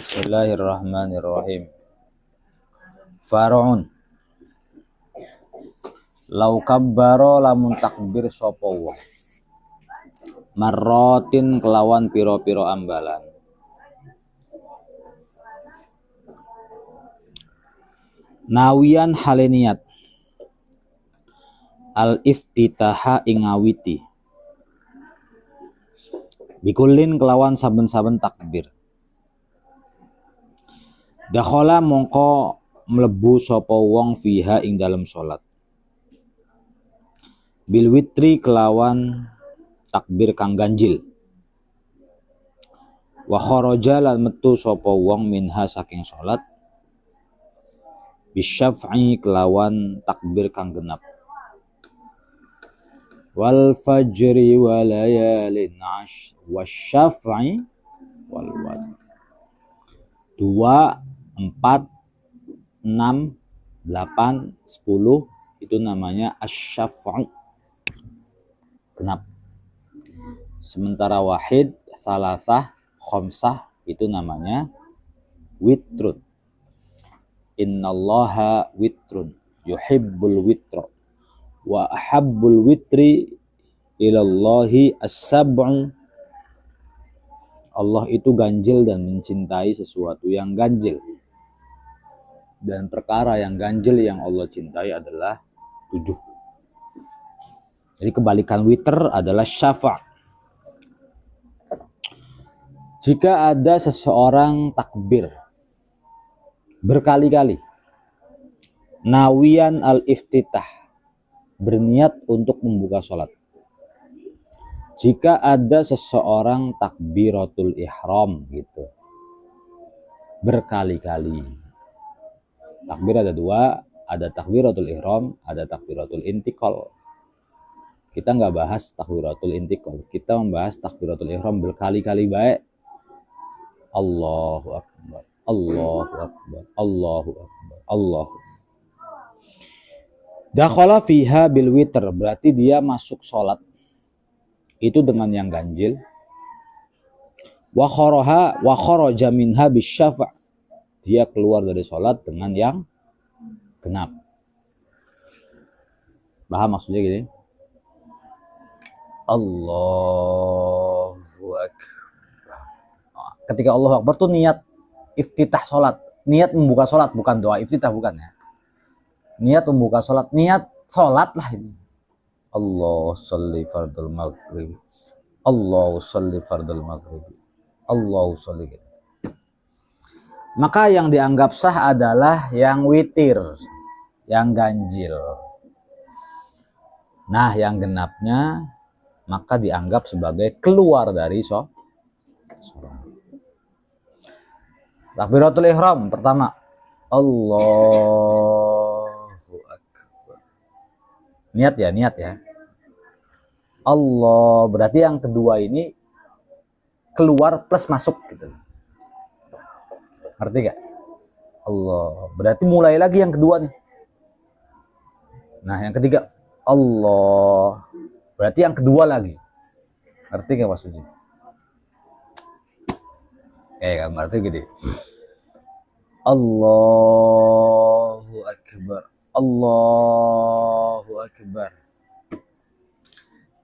Bismillahirrahmanirrahim. Far'un. Lau kabbaro lamun takbir sapa wong. Marrotin kelawan piro-piro ambalan. Nawian haleniat. Al-iftitaha ingawiti. Bikulin kelawan saben-saben takbir. Dakhala mongko mlebu sapa wong fiha ing dalam salat. Bil witri kelawan takbir kang ganjil. Wa kharaja lan metu sapa wong minha saking salat. Bisyaf'i kelawan takbir kang genap. Wal fajri wa layalin ash wasyaf'i wal wad. 2, 4, 6, 8, 10 itu namanya asy-syaf'u, genap. Sementara wahid, thalathah, khamsah itu namanya witrun. Innallaha witrun yuhibbul witra wa ahabbul witri ilallahi as-sab'u. Allah itu ganjil dan mencintai sesuatu yang ganjil. Dan perkara yang ganjil yang Allah cintai adalah 7. Jadi kebalikan witr adalah syafa'. Jika ada seseorang takbir berkali-kali, nawian al-iftitah, berniat untuk membuka sholat. Jika ada seseorang takbiratul ihram gitu, berkali-kali. Takbir ada 2, ada takbiratul ihram, ada takbiratul intiqal. Kita nggak bahas takbiratul intiqal, kita membahas takbiratul ihram berkali-kali baik. Allahu akbar, Allahu akbar, Allahu akbar, Allahu. Dakhala fiha bil witr, berarti dia masuk sholat itu dengan yang ganjil. Wa kharaja minha bisyafa', dia keluar dari sholat dengan yang genap. Paham maksudnya gini? Allahu akbar. Ketika Allahu akbar tuh niat iftitah sholat, niat membuka sholat, bukan doa iftitah, bukan ya. Niat membuka sholat, niat sholat lah ini. Allah sholli fardul maghrib, Allah sholli fardul maghrib, Allah sholli. Maka yang dianggap sah adalah yang witir, yang ganjil. Nah, yang genapnya maka dianggap sebagai keluar dari sholat. Takbiratul ihram pertama, Allahu akbar. Niat ya. Allah, berarti yang kedua ini keluar plus masuk gitu. Ngerti gak? Allah, berarti mulai lagi yang kedua nih. Nah, yang ketiga, Allah, berarti yang kedua lagi. Ngerti gak maksudnya? Gak ngerti gitu. Allahu akbar, Allahu akbar.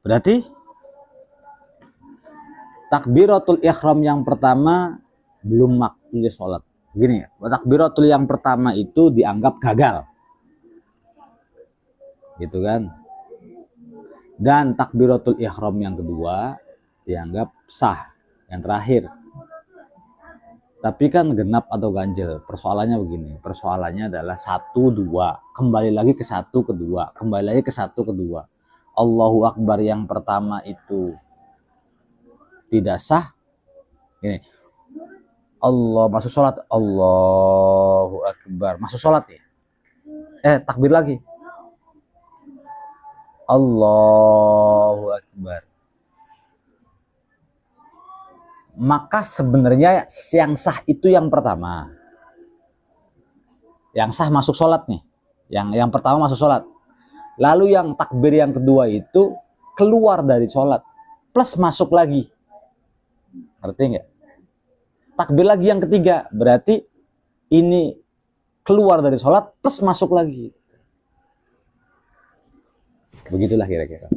Berarti takbiratul ihram yang pertama belum waktunya sholat. Gini ya, takbiratul yang pertama itu dianggap gagal. Gitu kan. Dan takbiratul ihram yang kedua dianggap sah. Yang terakhir. Tapi kan genap atau ganjil. Persoalannya begini. Persoalannya adalah 1, 2. Kembali lagi ke 1, ke 2. Kembali lagi ke 1, ke 2. Allahu akbar yang pertama itu tidak sah. Ini. Allah masuk sholat, Allahu akbar, masuk sholat ya. Takbir lagi, Allahu akbar. Maka sebenarnya yang sah itu yang pertama. Yang sah masuk sholat nih. Yang pertama masuk sholat. Lalu yang takbir yang kedua itu keluar dari sholat plus masuk lagi. Ngerti nggak? takbir lagi yang ketiga, berarti ini keluar dari sholat plus masuk lagi. Begitulah kira-kira.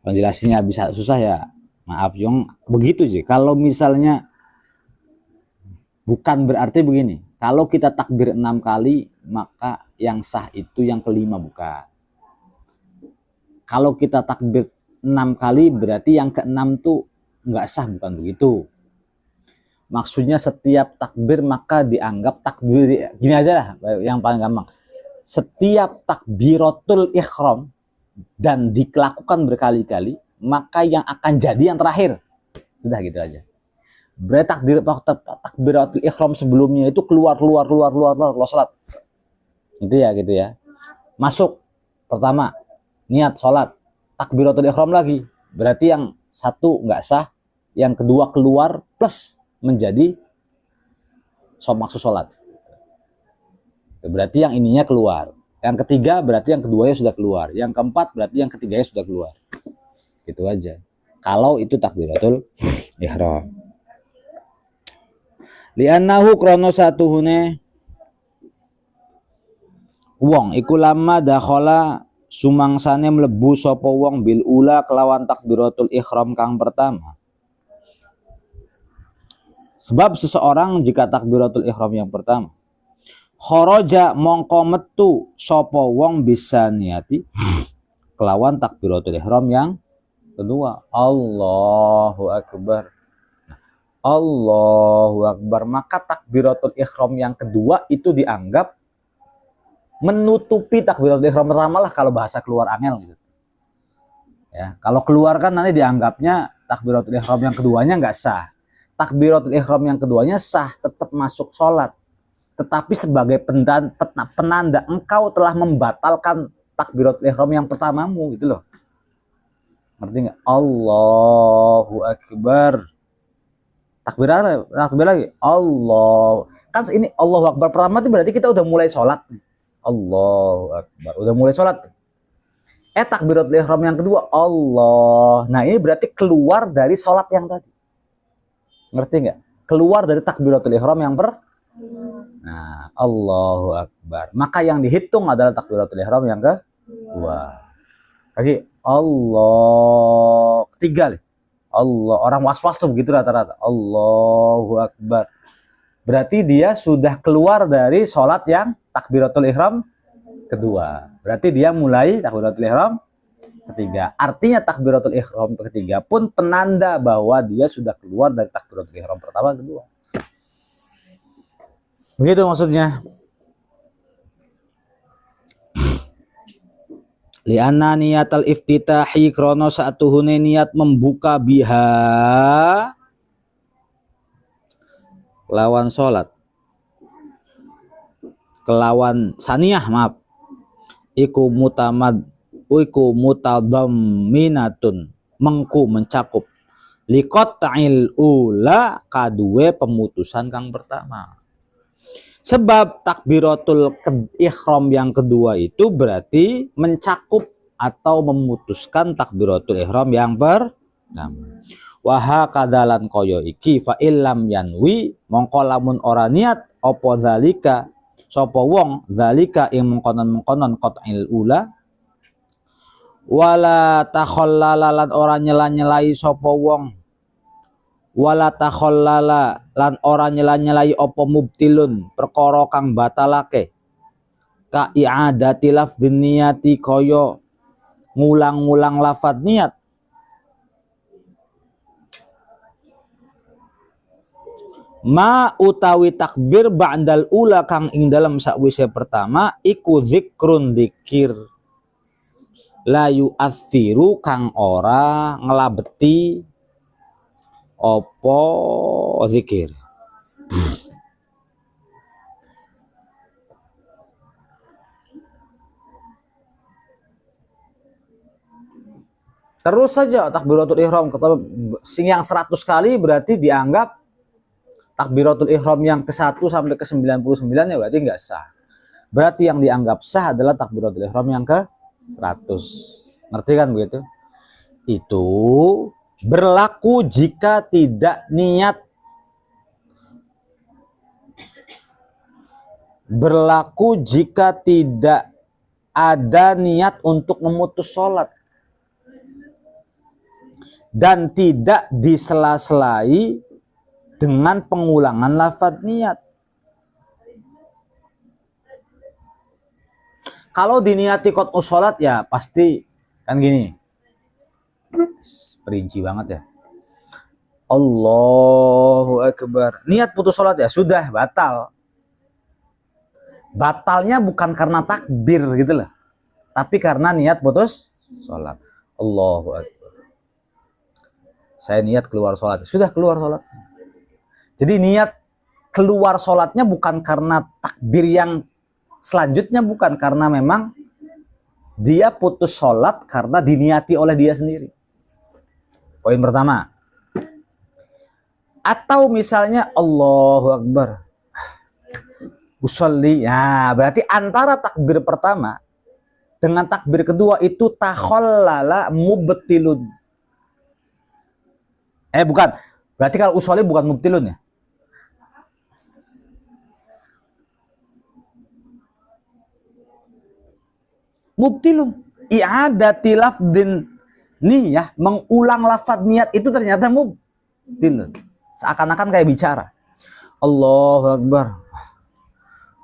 Penjelasannya bisa susah ya, maaf Yong. Begitu sih. Kalau misalnya bukan berarti begini. Kalau kita takbir 6 kali, maka yang sah itu yang kelima, bukan. Kalau kita takbir 6 kali, berarti yang ke-6 tuh nggak sah, bukan begitu. Maksudnya setiap takbir maka dianggap takbir, gini aja lah yang paling gampang. Setiap takbiratul ihram dan dilakukan berkali-kali, maka yang akan jadi yang terakhir. Sudah gitu aja. Berarti takbiratul ihram sebelumnya itu keluar sholat. Gitu ya. Masuk pertama niat sholat, takbiratul ihram lagi. Berarti yang satu nggak sah, yang kedua keluar plus menjadi maksud sholat. Berarti yang ininya keluar. Yang ketiga berarti yang keduanya sudah keluar. Yang keempat berarti yang ketiganya sudah keluar. Gitu aja. Kalau itu takbiratul ihram. Li'annahu krono satuhune wong iku lama dakhala sumangsane mlebu sapa wong bil ula kelawan takbiratul ihram kang pertama. Sebab seseorang jika takbiratul ihram yang pertama kharaja mongko metu sapa wong bisa niati kelawan takbiratul ihram yang kedua. Allahu akbar. Allahu akbar. Maka takbiratul ihram yang kedua itu dianggap menutupi takbiratul ihram pertama lah, kalau bahasa keluar angel gitu. Ya, kalau keluar kan nanti dianggapnya takbiratul ihram yang keduanya nggak sah. Takbiratul ihram yang keduanya sah, tetap masuk sholat. Tetapi sebagai penanda engkau telah membatalkan takbiratul ihram yang pertamamu, gitu loh. Ngerti nggak? Allahu akbar. Takbir lagi. Allah. Kan ini Allahu akbar pertama itu berarti kita udah mulai sholat. Allahu akbar. Udah mulai sholat. Takbiratul ihram yang kedua. Allah. Nah ini berarti keluar dari sholat yang tadi. Ngerti nggak? Keluar dari takbiratul ihram yang Nah, Allahu akbar. Maka yang dihitung adalah takbiratul ihram yang kedua. Lagi Allah. Ketiga nih. Allah. Orang was-was tuh begitu rata-rata. Allahu akbar. Berarti dia sudah keluar dari sholat yang takbiratul ihram kedua. Berarti dia mulai takbiratul ihram ketiga. Artinya takbiratul ihram ketiga pun penanda bahwa dia sudah keluar dari takbiratul ihram pertama kedua. Begitu maksudnya. Li'anna niyatal iftitahi krono satuhune niat membuka biha lawan sholat. Kelawan saniyah maaf. Iku mutadamminatun mengku mencakup liqat'il ula kadue pemutusan kang pertama. Sebab takbiratul ihram yang kedua itu berarti mencakup atau memutuskan takbiratul ihram yang pertama. Waha kadalan koyo iki fa illam yanwi mongko lamun ora niat apa zalika sapa wong zalika ing mengkonon qat'il ula wala takhallala lan ora nyela-nyelai sapa wong wala takhallala lan ora nyela-nyelai apa mubtilun perkara kang batalake ka i'adati lafdhin niyati kaya ngulang-ngulang lafadz niat ma utawi takbir ba'dal ula kang ing dalam sakwise pertama iku zikrun dzikir la yu'athiru kang ora ngelabeti opo zikir. Terus saja takbiratul ihram yang 100 kali berarti dianggap takbiratul ihram yang ke-1 sampai ke-99 ya berarti enggak sah. Berarti yang dianggap sah adalah takbiratul ihram yang ke-100. Ngerti kan begitu? Itu berlaku jika tidak niat berlaku jika tidak ada niat untuk memutus sholat dan tidak disela-selai dengan pengulangan lafadz niat. Kalau diniati qat'us sholat ya pasti kan gini, perinci banget ya. Allahu Akbar. Niat putus sholat ya sudah batal. Batalnya bukan karena takbir gitu loh, tapi karena niat putus sholat. Allahu Akbar. Saya niat keluar sholat, sudah keluar sholat. Jadi niat keluar sholatnya bukan karena takbir yang selanjutnya, bukan, karena memang dia putus sholat karena diniati oleh dia sendiri. Poin pertama. Atau misalnya Allahu Akbar, usolli, ya berarti antara takbir pertama dengan takbir kedua itu takhallala mubtilun. Bukan, berarti kalau usolli bukan mubtilun ya. Mubtilun, i'adati lafdin niyah, mengulang lafaz niat itu ternyata mubtilun. Seakan-akan kayak bicara. Allahu Akbar,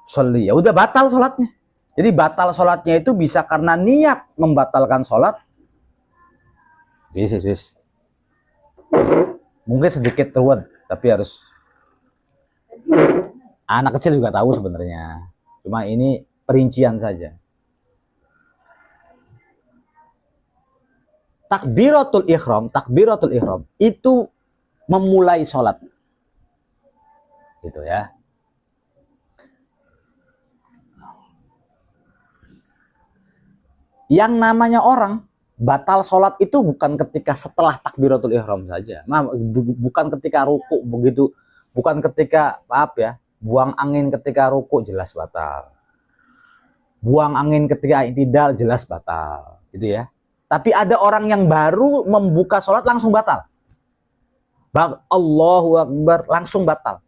sholli, ya udah batal sholatnya. Jadi batal sholatnya itu bisa karena niat membatalkan sholat. Yes. Mungkin sedikit ruwet, tapi harus, anak kecil juga tahu sebenarnya. Cuma ini perincian saja. Takbiratul ihram itu memulai sholat, gitu ya. Yang namanya orang batal sholat itu bukan ketika setelah takbiratul ihram saja. Nah, bukan ketika ruku begitu, bukan ketika buang angin ketika ruku jelas batal. Buang angin ketika i'tidal jelas batal, gitu ya. Tapi ada orang yang baru membuka sholat langsung batal. Allahu Akbar langsung batal.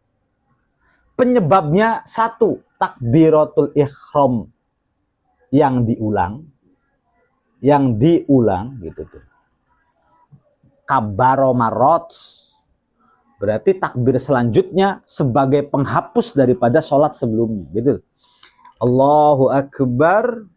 Penyebabnya satu, takbiratul ihram yang diulang gitu tuh. Kabaro marot, berarti takbir selanjutnya sebagai penghapus daripada sholat sebelumnya, gitu. Allahu Akbar,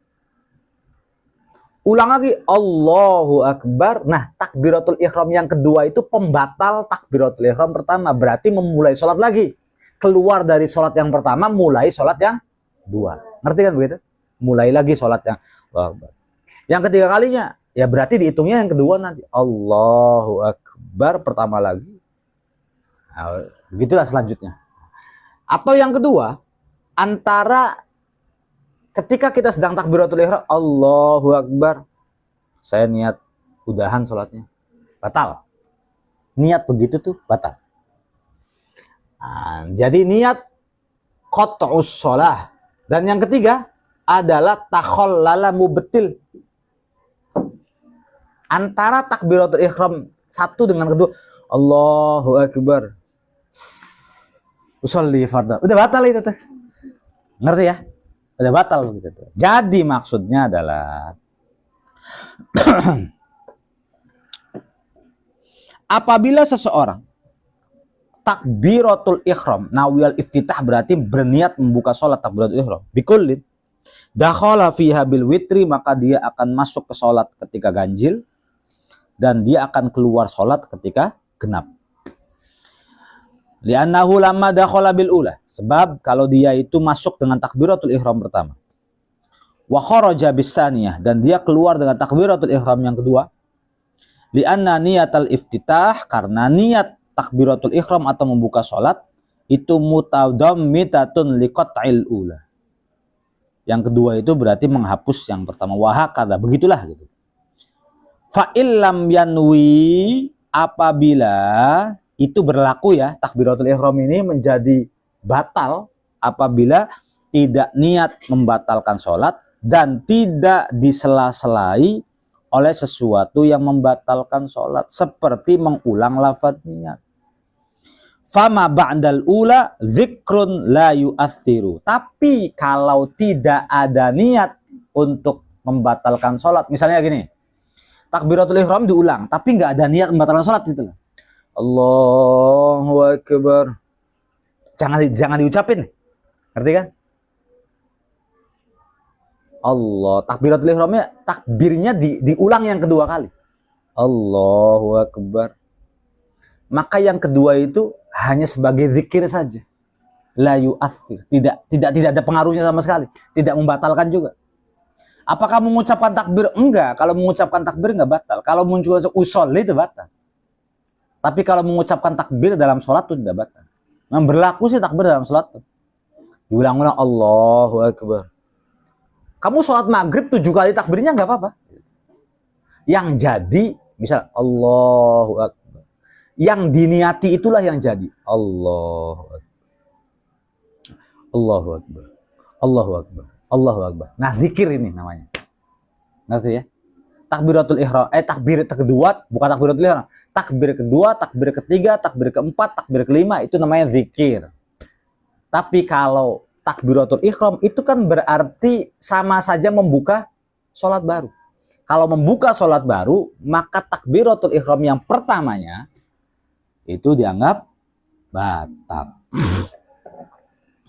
ulang lagi Allahu Akbar. Nah, takbiratul ihram yang kedua itu pembatal takbiratul ihram pertama, berarti memulai sholat lagi. Keluar dari sholat yang pertama, mulai sholat yang dua. Ngerti kan begitu? Mulai lagi sholat yang yang ketiga kalinya, ya berarti dihitungnya yang kedua nanti. Allahu Akbar pertama lagi. Nah, begitulah selanjutnya. Atau yang kedua, antara ketika kita sedang takbiratul ihram, Allahu Akbar, saya niat udahan sholatnya, batal. Niat begitu tuh batal. Nah, jadi niat qat'us sholah. Dan yang ketiga adalah takhallala mubtil. Antara takbiratul ihram satu dengan kedua, Allahu Akbar, usolli fardhu, udah batal itu tuh. Ngerti ya? Udah batal begitu. Jadi maksudnya adalah apabila seseorang takbiratul ihram, nawiyal iftitah, berarti berniat membuka sholat takbiratul ihram, bikullin dakhala fiha bil witri, maka dia akan masuk ke sholat ketika ganjil dan dia akan keluar sholat ketika genap. Li'annahu lamma dakhala bil ula, sebab kalau dia itu masuk dengan takbiratul ihram pertama, wa kharaja bis saniyah, dan dia keluar dengan takbiratul ihram yang kedua, li'anna niyatal iftitah, karena niat takbiratul ihram atau membuka sholat itu mutadammitatun liqat'il ula. Yang kedua itu berarti menghapus yang pertama. Wahakadha, begitulah gitu. Fa illam yanwi, apabila itu berlaku ya, takbiratul ihram ini menjadi batal apabila tidak niat membatalkan sholat dan tidak disela-selai oleh sesuatu yang membatalkan sholat, seperti mengulang lafaz niat. Fama ba'dal ula dzikrun la yu'athiru. Tapi kalau tidak ada niat untuk membatalkan sholat, misalnya gini, takbiratul ihram diulang, tapi nggak ada niat membatalkan sholat gitu. Allahu Akbar. Jangan diucapin, ngerti kan? Allah, takbiratul ihramnya, takbirnya diulang yang kedua kali. Allahu Akbar. Maka yang kedua itu hanya sebagai zikir saja. La yu'athir, tidak ada pengaruhnya sama sekali, tidak membatalkan juga. Apakah mengucapkan takbir? Enggak. Kalau mengucapkan takbir enggak batal. Kalau mengucapkan usolli itu batal. Tapi kalau mengucapkan takbir dalam sholat itu tidak batal. Yang berlaku sih takbir dalam sholat itu diulang-ulang, Allahu Akbar. Kamu sholat maghrib 7 kali takbirnya enggak apa-apa. Yang jadi misal Allahu Akbar. Yang diniati itulah yang jadi. Allahu Akbar. Allahu Akbar. Allahu Akbar. Allahu Akbar. Nah, zikir ini namanya. Ngerti ya? Takbiratul ihram, takbir kedua, bukan takbiratul ihram. Takbir kedua, takbir ketiga, takbir keempat, takbir kelima itu namanya zikir. Tapi kalau takbiratul ihram itu kan berarti sama saja membuka sholat baru. Kalau membuka sholat baru, maka takbiratul ihram yang pertamanya itu dianggap batal.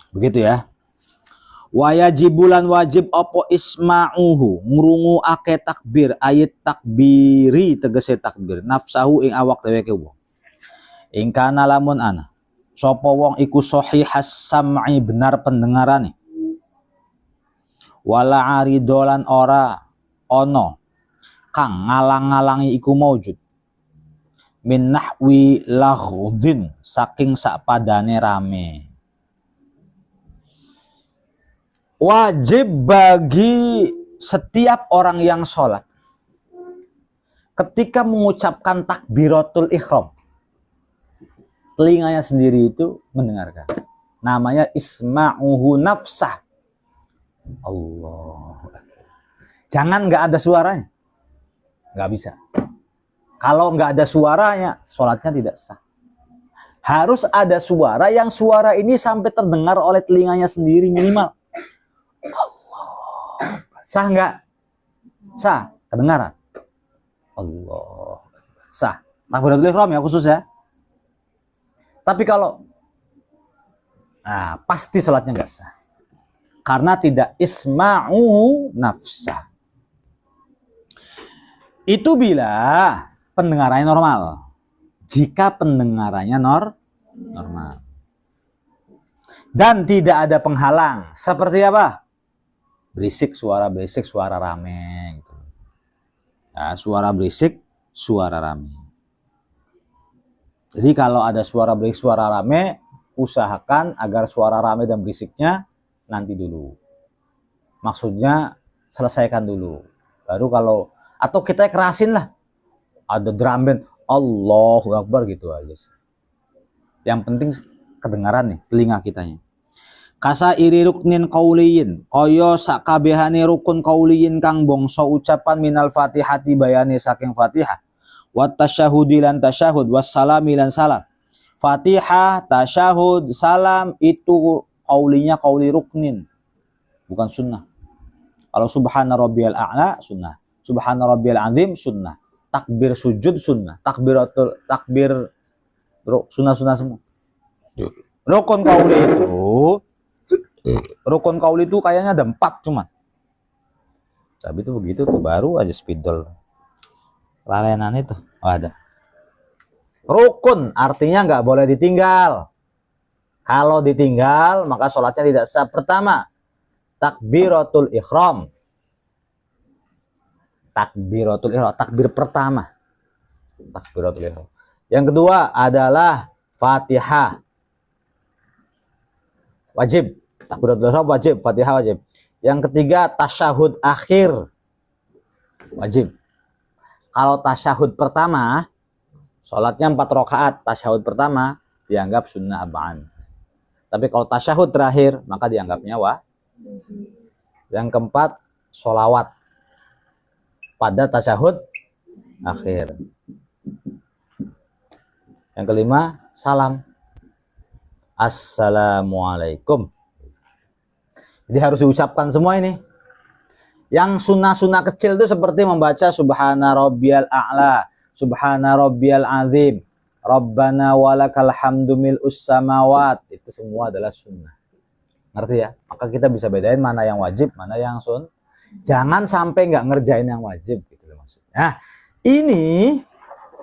Begitu ya. Wajibulan wajib opo isma'uhu ngrungu ake takbir ayat takbiri tegese takbir nafsahu ing awak dheweke wong. Ing kana lamun ana sapa wong iku sahihas sam'i benar pendengarane. Wala aridolan ora ono kang ngalang-ngalangi iku maujud. Min nahwi laghdin saking sakpadane rame. Wajib bagi setiap orang yang sholat ketika mengucapkan takbiratul ihram, telinganya sendiri itu mendengarkan. Namanya isma'uhu nafsah. Allah. Jangan nggak ada suaranya, nggak bisa. Kalau nggak ada suaranya, sholatnya tidak sah. Harus ada suara, yang suara ini sampai terdengar oleh telinganya sendiri minimal. Allah. Sah nggak? Sah. Kedengaran. Allah. Sah. Takbiratul ihram ya khusus ya. Tapi kalau pasti sholatnya nggak sah. Karena tidak isma'u nafsah. Itu bila pendengarannya normal. Jika pendengarannya normal. Dan tidak ada penghalang. Seperti apa? Berisik, suara rame gitu. Ya, suara berisik, suara rame. Jadi kalau ada suara berisik, suara rame, usahakan agar suara rame dan berisiknya nanti dulu. Maksudnya selesaikan dulu. Baru kalau, atau kita kerasin lah. Ada drum band, Allahu Akbar gitu aja. Yang penting kedengaran nih, telinga kitanya. Kasa iri ruknin qauliyin kaya sakabehane rukun qauliyin kang bangsa ucapan minal fatihati bayane saking fatihah wa tasyahudi lan tasyahud wassalami lan salam. Fatihah, tasyahud, salam itu qaulinya qauli ruknin, bukan sunnah. Kalau subhana rabbiyal a'la sunnah, subhana rabbiyal azim sunnah, takbir sujud sunnah, takbir sunnah semua. Rukun qauli itu, rukun qauli itu kayaknya ada 4 cuman. Tapi itu begitu tuh baru aja spidol. Lalenan itu. Oh, ada. Rukun artinya nggak boleh ditinggal. Kalau ditinggal maka sholatnya tidak sah. Pertama, takbiratul ihram. Takbiratul ihram, takbir pertama. Takbiratul ihram. Yang kedua adalah Fatihah. Wajib. Takbiratul ihram wajib, Fatihah wajib. Yang ketiga tasyahud akhir. Wajib. Kalau tasyahud pertama, sholatnya 4 rakaat, tasyahud pertama dianggap sunnah ab'an. Tapi kalau tasyahud terakhir, maka dianggapnya wajib. Yang keempat, sholawat pada tasyahud akhir. Yang kelima, salam. Assalamualaikum. Jadi harus diucapkan semua ini. Yang sunnah-sunnah kecil itu seperti membaca Subhana Rabbiyal A'la, Subhana Rabbiyal Azim, Rabbana walakal hamdu mil'us samawat. Itu semua adalah sunnah. Ngerti ya? Maka kita bisa bedain mana yang wajib, mana yang sun. Jangan sampai nggak ngerjain yang wajib. Gitu maksudnya. Nah, ini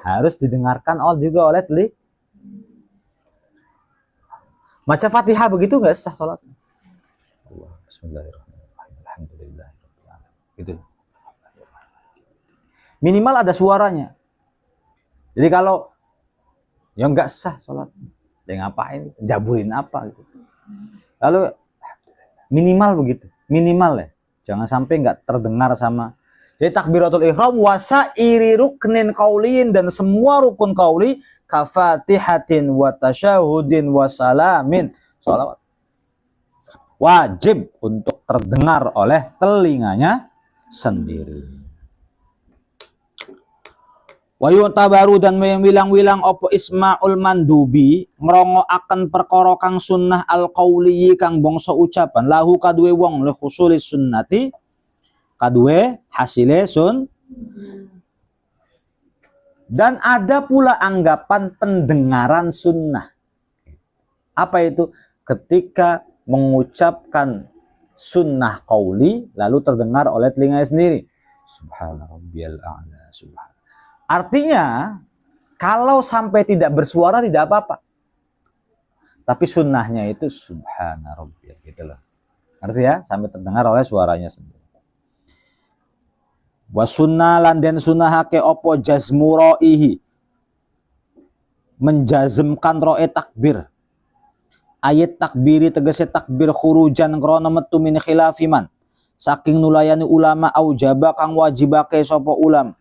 harus didengarkan juga oleh telinga. Baca Fatihah begitu nggak sah sholat? Bismillahirrahmanirrahim. Alhamdulillah. Gitu. Minimal ada suaranya. Jadi kalau yang nggak sah sholat, ya ngapain? Jaburin apa? Gitu. Lalu minimal begitu, minimal ya. Jangan sampai nggak terdengar sama. Jadi takbiratul ihram wasairi ruknin qaulin, dan semua rukun qauli kafatihatin wa tasyahudin wa salamin. Shalawat wajib untuk terdengar oleh telinganya sendiri. Wayu tabaru dan wilang-wilang opo ismaul mandubi ngerongo akan perkara kang sunnah al qauli kang bangsa ucapan lahu kaduwe wong le khusuli sunnati kaduwe hasile sun. Dan ada pula anggapan pendengaran sunnah. Apa itu? Ketika mengucapkan sunnah qauli lalu terdengar oleh telinganya sendiri. Subhana rabbiyal a'la, subhana. Artinya kalau sampai tidak bersuara tidak apa-apa. Tapi sunnahnya itu subhana rabbiyal gitu loh. Arti ya, sampai terdengar oleh suaranya sendiri. Wa sunnah lan den sunnahake opo jazmuraihi, menjazmkan roe takbir. Ayat takbiri tegese takbir khurujan krana metu min khilafiman saking nulayani ulama aujaba kang wajibake sapa ulam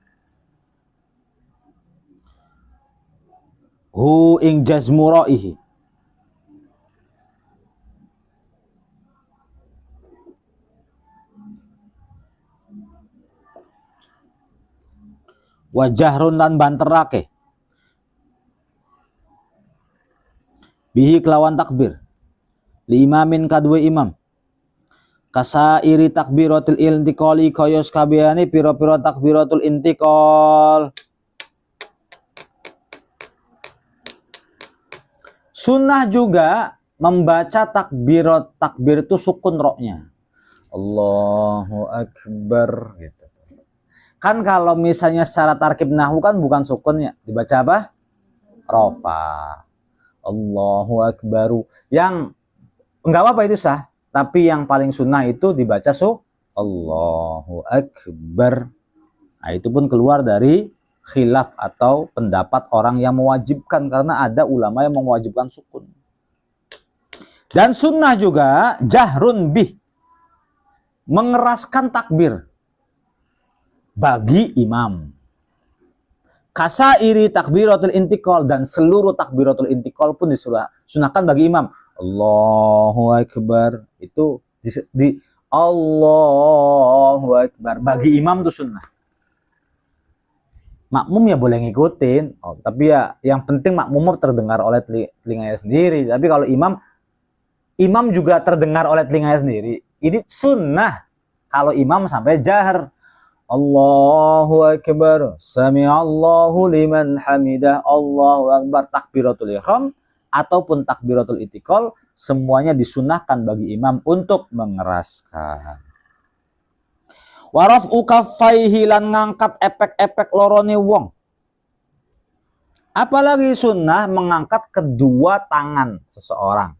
hu ing jazmuraihi. Wajahrun lan banterake bihi kelawan takbir li imamin kadue imam kasairi takbiratul intiqali kaya sakabehane pira-pira takbiratul intiqal. Sunnah juga membaca takbir itu sukun roknya. Allahu akbar gitu. Kan kalau misalnya secara tarkib nahwu kan bukan sukunnya, dibaca apa? Rofa. Allahu akbaru. Yang enggak apa-apa itu sah, tapi yang paling sunnah itu dibaca Allahu akbar. Nah, itu pun keluar dari khilaf atau pendapat orang yang mewajibkan, karena ada ulama yang mewajibkan sukun. Dan sunnah juga jahrun bih, mengeraskan takbir bagi imam. Kasairi takbiratul intiqal, dan seluruh takbiratul intiqal pun disunahkan bagi imam. Allahu akbar itu di Allahu akbar bagi imam itu sunnah. Makmum ya boleh ngikutin, tapi ya yang penting makmum terdengar oleh telinganya sendiri. Tapi kalau imam juga terdengar oleh telinganya sendiri. Ini sunnah kalau imam sampai jahar. Allahu akbar, sami'allahu liman hamidah, Allahu akbar, takbiratul ihram ataupun takbiratul intiqal, semuanya disunahkan bagi imam untuk mengeraskan. Waraf'u kaffaihi lan ngangkat epek-epek lorone wong. Apalagi sunnah mengangkat kedua tangan seseorang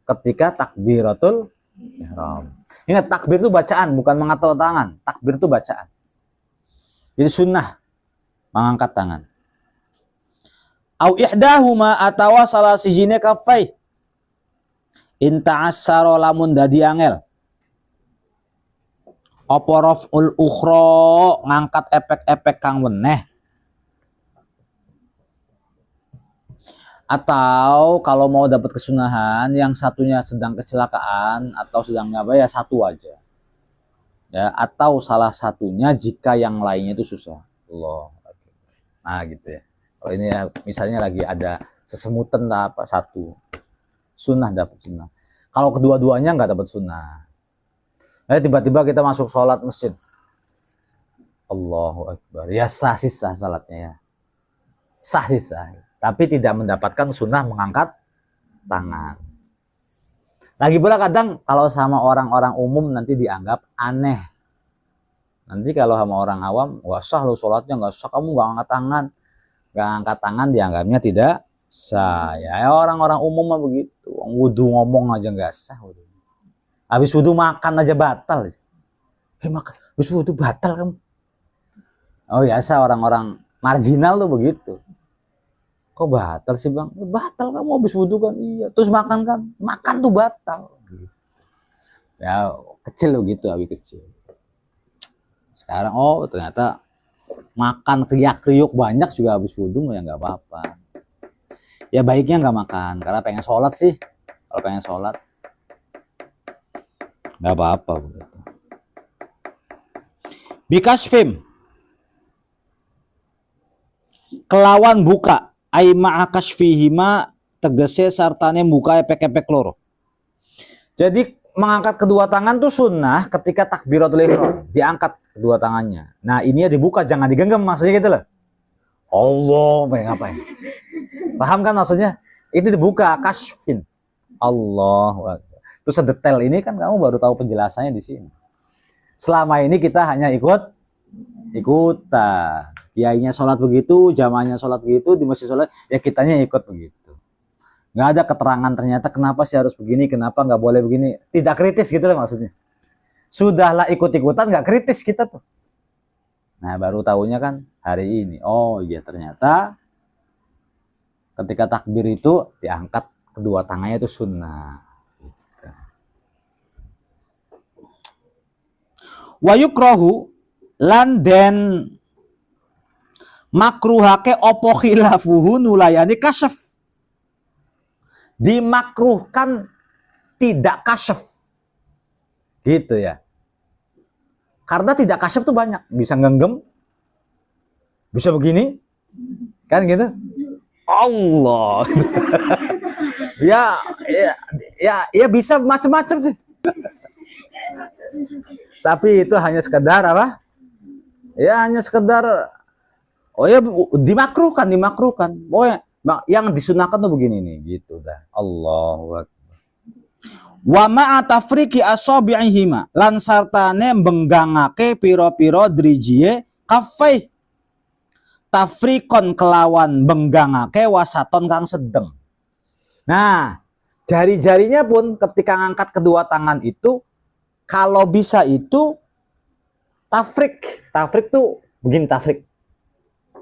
ketika takbiratul ihram. Ingat, takbir itu bacaan, bukan mengatur tangan. Takbir itu bacaan. Jadi sunnah mengangkat tangan. Au ihdahuma atawa salah sijine kaffai. In ta'assara lamun dadi angel. Apa raf'ul ukhra, ngangkat epek-epek kang weneh. Atau kalau mau dapat kesunahan, yang satunya sedang kecelakaan atau sedang apa ya, satu aja. Ya, atau salah satunya jika yang lainnya itu susah. Allah. Nah, gitu ya. Kalau ini ya misalnya lagi ada sesemutan lah apa satu. sunnah dapat sunnah. Kalau kedua-duanya nggak dapat sunnah. Tiba-tiba kita masuk sholat masjid, Allahu Akbar, ya sah sih sah salatnya ya, sah sih sah, tapi tidak mendapatkan sunnah mengangkat tangan. Lagi pula kadang kalau sama orang-orang umum nanti dianggap aneh. Nanti kalau sama orang awam, nggak sah lo sholatnya, nggak sah, kamu nggak angkat tangan. Nggak angkat tangan dianggapnya tidak sah. Ya orang-orang umum mah begitu. Wudhu ngomong aja nggak sah. Habis wudhu makan aja batal. Makan, habis wudhu batal kamu. Oh biasa orang-orang marginal tuh begitu. Kok batal sih bang? Batal kamu habis wudhu kan? Iya. Terus makan kan? Makan tuh batal. Ya kecil loh gitu, habis kecil. Sekarang oh ternyata makan kriak-kriuk banyak juga habis wudhu ya nggak apa-apa. Ya baiknya nggak makan karena pengen sholat sih. Kalau pengen sholat nggak apa-apa. Bikasfim kelawan buka ai ma'akasfihima tegese sartane buka epek-epek loro. Jadi mengangkat kedua tangan tuh sunnah ketika takbiratul ihram, diangkat kedua tangannya. Nah, ini ya dibuka, jangan digenggam maksudnya gitu loh. Allah, ngapain? Paham kan maksudnya? Itu dibuka, kasfin. Allah. Terus sedetail ini kan kamu baru tahu penjelasannya di sini. Selama ini kita hanya ikutan. Kiainya sholat begitu, jamaahnya sholat begitu, di masjid sholat, ya kitanya ikut begitu. Nggak ada keterangan ternyata kenapa sih harus begini, kenapa nggak boleh begini. Tidak kritis gitu loh maksudnya. Sudahlah ikut-ikutan, nggak kritis kita tuh. Nah baru tahunya kan hari ini. Oh iya ternyata ketika takbir itu diangkat kedua tangannya itu sunnah. Wa yukrahu lan den makruhake opo khilafuhu nulayani kasyaf. Dimakruhkan tidak kasyaf. Gitu ya. Karena tidak kasyaf tuh banyak. Bisa ngenggem. Bisa begini. Kan gitu. Allah. ya bisa macam-macam sih. Tapi itu hanya sekedar apa? Ya hanya sekedar dimakruhkan. Oh ya, yang disunahkan tuh begini nih, gitu dah. Allahu Akbar. Wa ma'a tafriqi asabi'ihima lan sartane benggangake pira-pira drijiye kafai. Tafrikon kelawan benggangake wasaton kang sedeng. Nah, jari-jarinya pun ketika ngangkat kedua tangan itu kalau bisa itu tafrik. Tafrik tuh begini tafrik.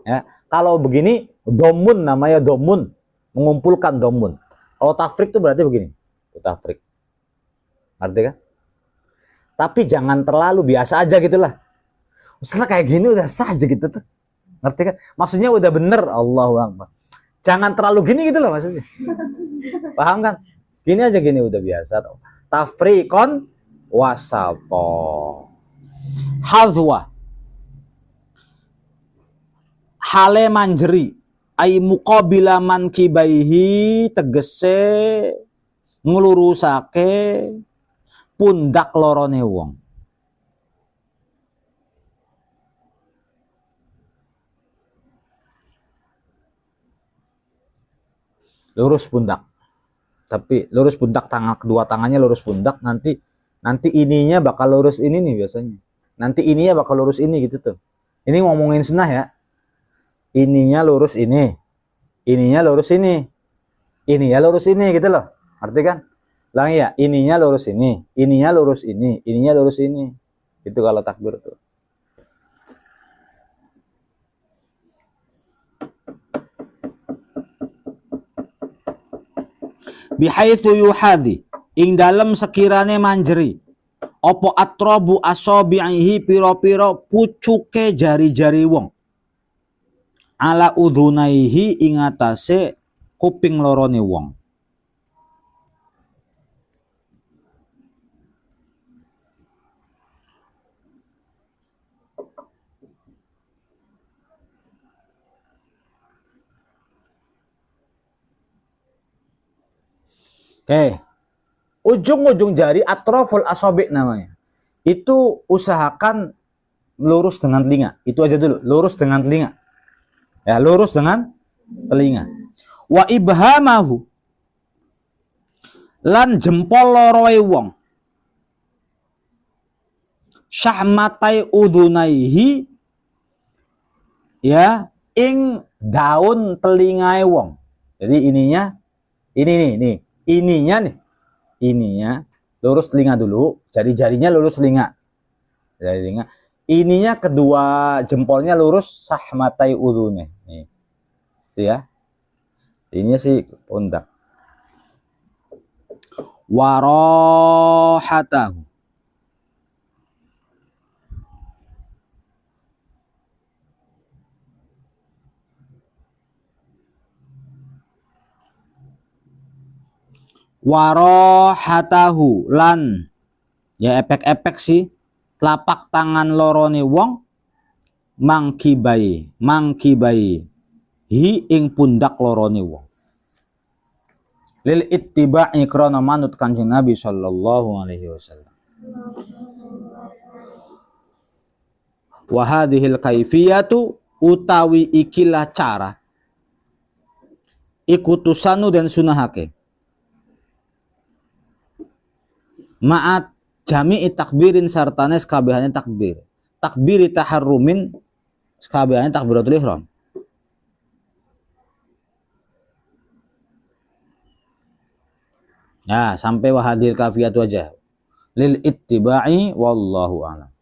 Ya, kalau begini domun namanya domun, mengumpulkan domun. Kalau tafrik tuh berarti begini. Tafrik. Ngerti kan? Tapi jangan terlalu, biasa aja gitulah. Setelah kayak gini udah sah aja gitu tuh. Ngerti kan? Maksudnya udah bener, Allahu Akbar. Jangan terlalu gini gitu loh maksudnya. Paham kan? Gini aja gini udah biasa. Tafrikon wasato. Hadwa. Hale manjeri. Ai muqabila man kibaihi tegese nglurusake pundak lorone wong. Lurus pundak. Tapi lurus pundak, tangan kedua tangannya lurus pundak, nanti ininya bakal lurus ini nih biasanya. Nanti ininya bakal lurus ini gitu tuh. Ini ngomongin sunnah ya. Ininya lurus ini. Ininya lurus ini. Ininya lurus ini gitu loh. Arti kan? Ulangi ya, ininya lurus ini, ininya lurus ini, ininya lurus ini. Itu kalau takbir tuh. Bihaitsu yuhadhi ing dalem sekirane manjeri opo atrobu asabihi piro-piro pucuke jari-jari wong ala udhunaihi ing atase kuping lorone wong. Oke. Ujung-ujung jari atroful asobi namanya. Itu usahakan lurus dengan telinga. Itu aja dulu, lurus dengan telinga. Ya, lurus dengan telinga. Wa ibhamahu, lan jempol loroe wong. Syahmatai udunaihi, ya, ing daun telingae wong. Jadi ininya, ininya nih, ininya lurus telinga dulu, jari-jarinya lurus telinga. Jari-jarinya. Ininya kedua jempolnya lurus sahmatai udune. Nih. Ya. Ini sih pundak. Warohatahu. Warohatahu lan, ya efek-efek sih telapak tangan lorone wong mangkibai hi ing pundak lorone wong lil ittiba'i krana manut Kanjeng Nabi sallallahu alaihi wasallam. Wa hadhil kaifiyatu, utawi ikilah cara ikutusanu dan sunahake ma'at jami'i takbirin sartane sekabehane takbir. Takbiri taharrumin sekabehane takbiratul ihram. Ya, sampai wahadil kafiyatu aja. Lil ittiba'i wallahu a'lam.